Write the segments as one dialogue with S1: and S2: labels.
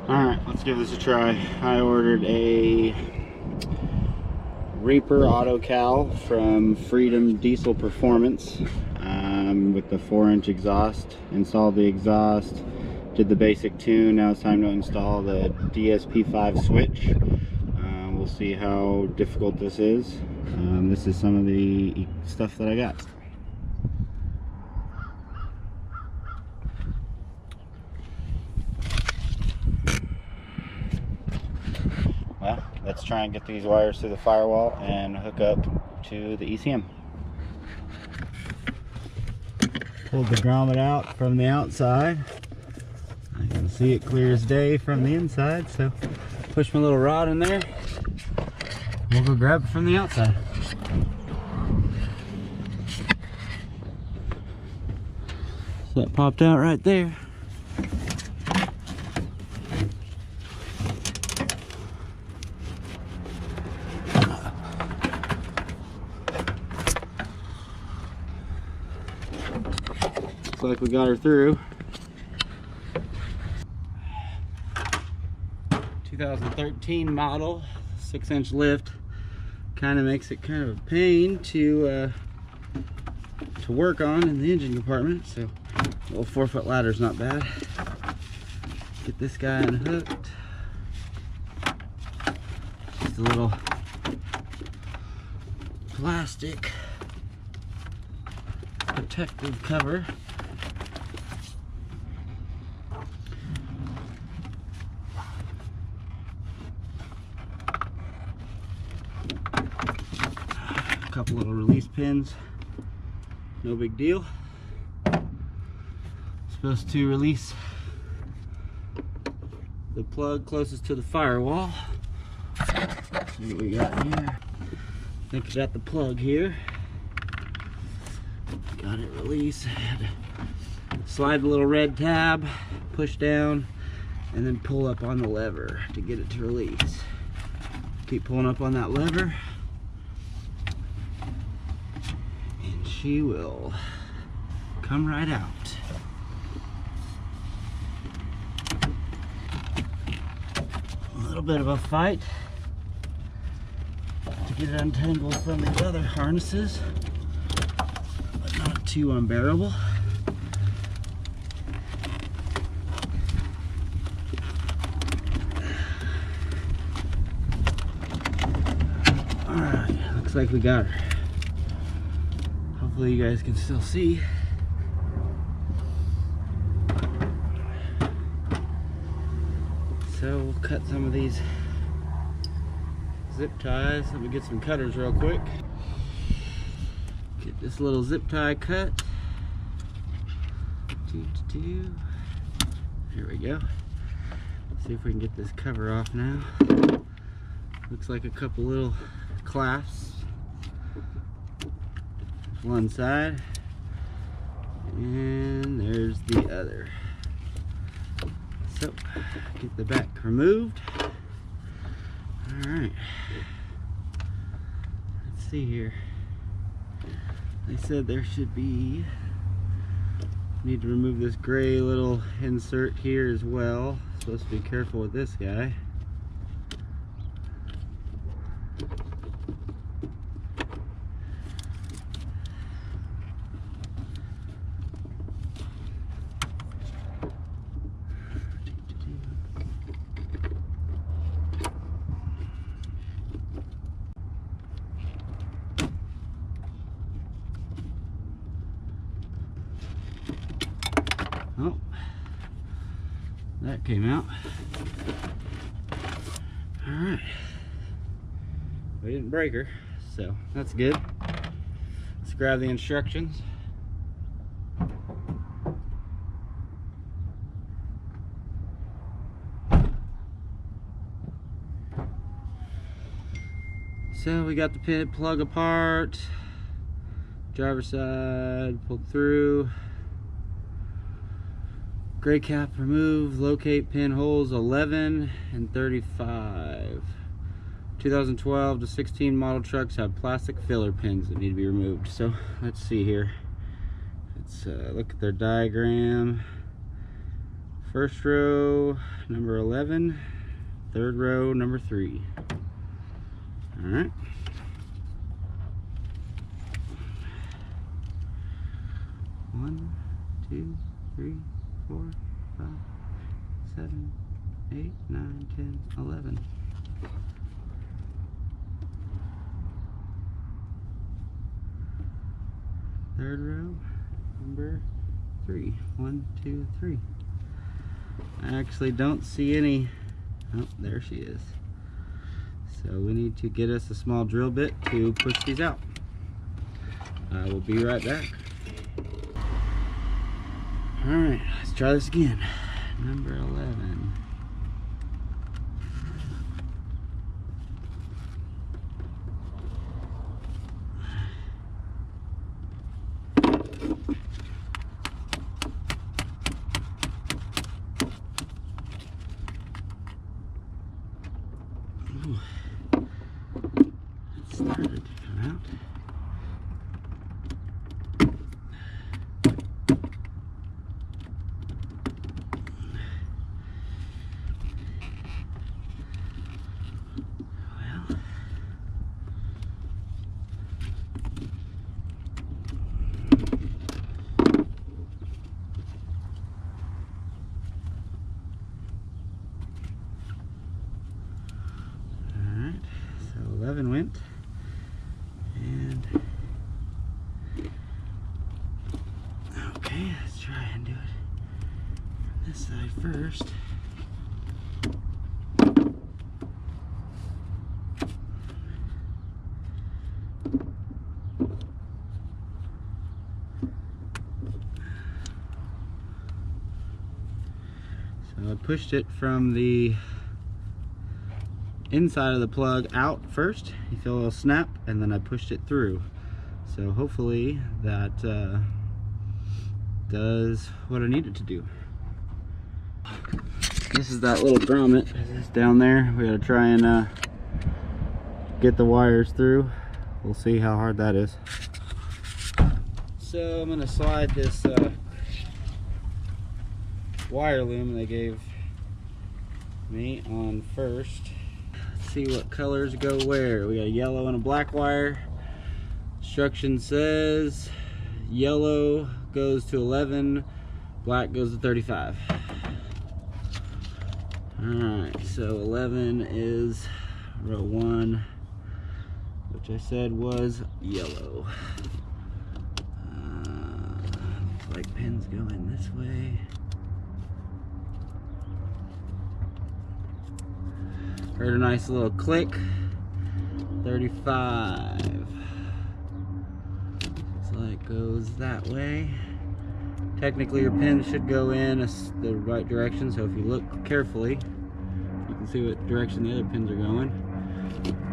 S1: Alright, let's give this a try. I ordered a Reaper auto cowl from Freedom Diesel Performance with the 4-inch exhaust. Installed the exhaust, did the basic tune. Now it's time to install the DSP5 switch. We'll see how difficult this is. This is some of the stuff that I got. Well, let's try and get these wires through the firewall and hook up to the ECM. Pulled the grommet out from the outside. I can see it clear as day from the inside, so push my little rod in there. We'll go grab it from the outside. So that popped out right there. Looks like we got her through. 2013 model, 6-inch lift. Kind of makes it kind of a pain to work on in the engine compartment. So a little 4-foot ladder is not bad. Get this guy unhooked. Just a little plastic protective cover. Couple little release pins, no big deal. Supposed to release the plug closest to the firewall. Let's see what we got here. I think I got the plug here. Got it released. Slide the little red tab, push down, and then pull up on the lever to get it to release. Keep pulling up on that lever. She will come right out. A little bit of a fight to get it untangled from the other harnesses, but not too unbearable. Alright, looks like we got her. Hopefully you guys can still see. So we'll cut some of these zip ties. Let me get some cutters real quick. Get this little zip tie cut. Here we go. See if we can get this cover off now. Looks like a couple little clasps. One side, and there's the other. So get the back removed. All right, let's see here. They said there should be, need to remove this gray little insert here as well. Supposed to be careful with this guy. Oh, that came out. All right, we didn't break her, so that's good. Let's grab the instructions. So we got the pin plug apart, driver side pulled through. Gray cap removed, locate pin holes 11 and 35. 2012 to 16 model trucks have plastic filler pins that need to be removed. So let's see here. Let's look at their diagram. First row, number 11. Third row, number 3. All right. One, 2, 3, 4, 5, 7, 8, 9, 10, 11. Third row, number 3. 1, 2, 3. I actually don't see any. Oh, there she is. So we need to get us a small drill bit to push these out. I will be right back. Alright, let's try this again. Number 11. Ooh. It started to come out. So 11 went, and okay, let's try and do it from this side first. So I pushed it from the inside of the plug out first. You feel a little snap, and then I pushed it through. So hopefully that does what I need it to do. This is that little grommet down there. We gotta try and get the wires through. We'll see how hard that is. So I'm gonna slide this wire loom they gave me on first. See what colors go where. We got a yellow and a black wire. Instruction says yellow goes to 11, black goes to 35. Alright, so 11 is row 1, which I said was yellow. Looks like pins go in this way. Heard a nice little click. 35. Looks like goes that way. Technically your pins should go in the right direction, so if you look carefully, you can see what direction the other pins are going.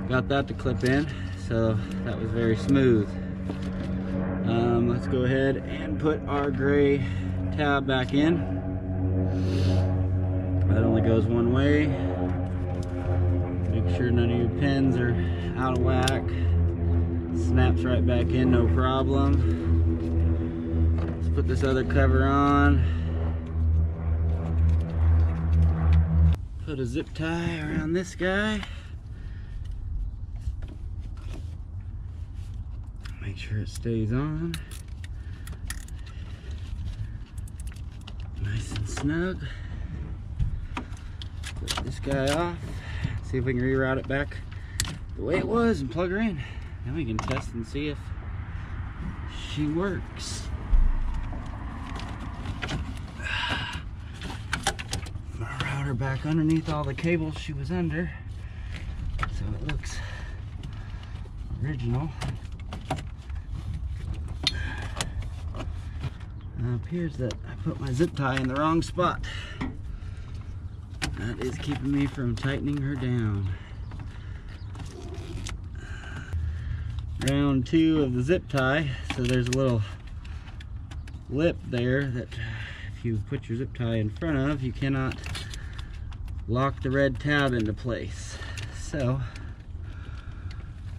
S1: Got that to clip in, so that was very smooth. Let's go ahead and put our gray tab back in. That only goes one way. Make sure none of your pins are out of whack. Snaps right back in, no problem. Let's put this other cover on. Put a zip tie around this guy. Make sure it stays on. Nice and snug. Put this guy off. See if we can reroute it back the way it was and plug her in. Then we can test and see if she works. I'm gonna route her back underneath all the cables she was under, so it looks original. It appears that I put my zip tie in the wrong spot. That is keeping me from tightening her down. Round 2 of the zip tie, so there's a little lip there that if you put your zip tie in front of, you cannot lock the red tab into place. So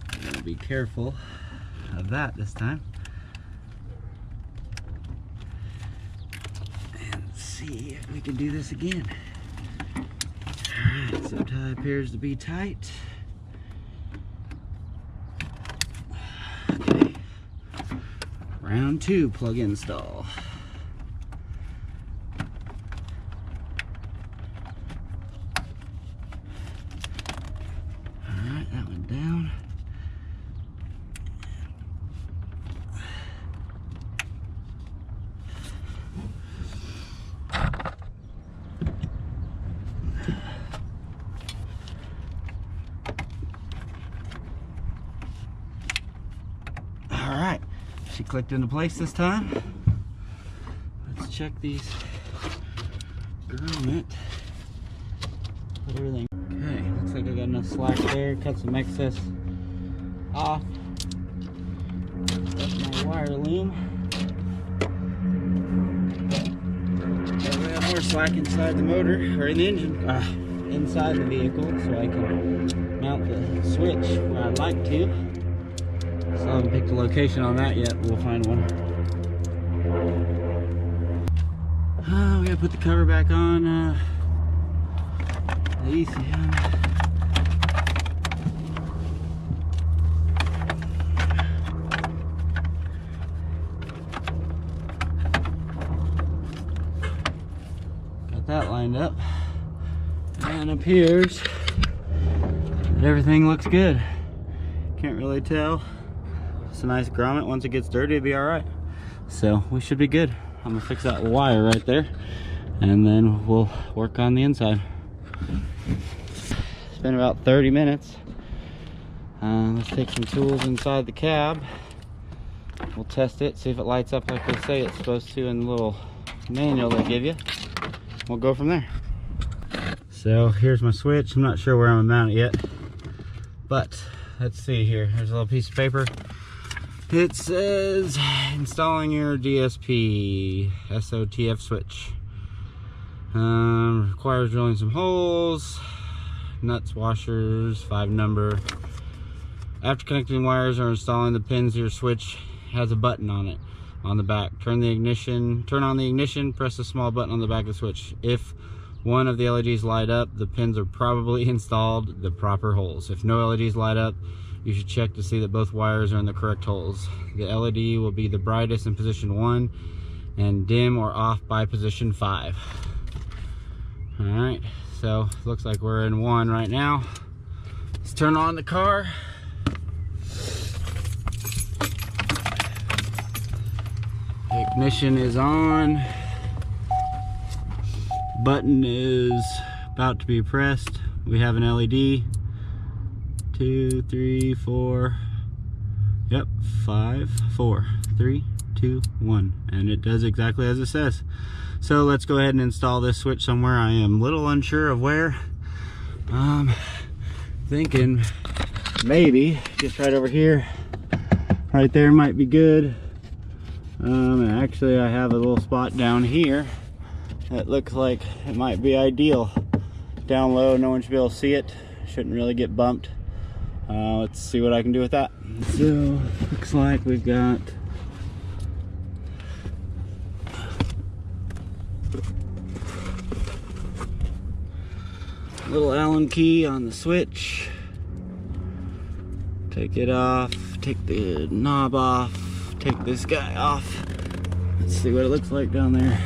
S1: I'm gonna be careful of that this time. And see see if we can do this again. Alright, zip tie appears to be tight. Okay. Round 2 plug install. Alright, that went down. Alright, she clicked into place this time. Let's check these grommet. Put everything. Okay, looks like I got enough slack there. Cut some excess off. That's my wire loom. That way I have more slack inside the motor, or in the engine, inside the vehicle, so I can mount the switch where I'd like to. Still haven't picked a location on that yet, but we'll find one. We gotta put the cover back on the ECM. Got that lined up. And it appears that everything looks good. Can't really tell. It's a nice grommet. Once it gets dirty, it'll be alright. So we should be good. I'm gonna fix that wire right there, and then we'll work on the inside. It's been about 30 minutes. Let's take some tools inside the cab. We'll test it, see if it lights up like they say it's supposed to in the little manual they give you. We'll go from there. So here's my switch. I'm not sure where I'm gonna mount it yet, but let's see here. There's a little piece of paper. It says installing your DSP SOTF switch. Requires drilling some holes, nuts, washers, 5 number. After connecting wires or installing the pins to your switch, has a button on it on the back. Turn on the ignition, press the small button on the back of the switch. If one of the LEDs light up, the pins are probably installed the proper holes. If no LEDs light up, you should check to see that both wires are in the correct holes. The LED will be the brightest in position 1 and dim or off by position 5. Alright, so looks like we're in 1 right now. Let's turn on the car. Ignition is on. Button is about to be pressed. We have an LED. 2, 3, 4. Yep, 5, 4, 3, 2, 1. And it does exactly as it says. So let's go ahead and install this switch somewhere. I am a little unsure of where. Thinking maybe just right over here. Right there might be good. And actually I have a little spot down here that looks like it might be ideal. Down low, no one should be able to see it. Shouldn't really get bumped. Let's see what I can do with that. So looks like we've got a little Allen key on the switch. Take it off, take the knob off, take this guy off. Let's see what it looks like down there.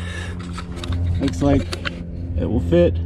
S1: Looks like it will fit.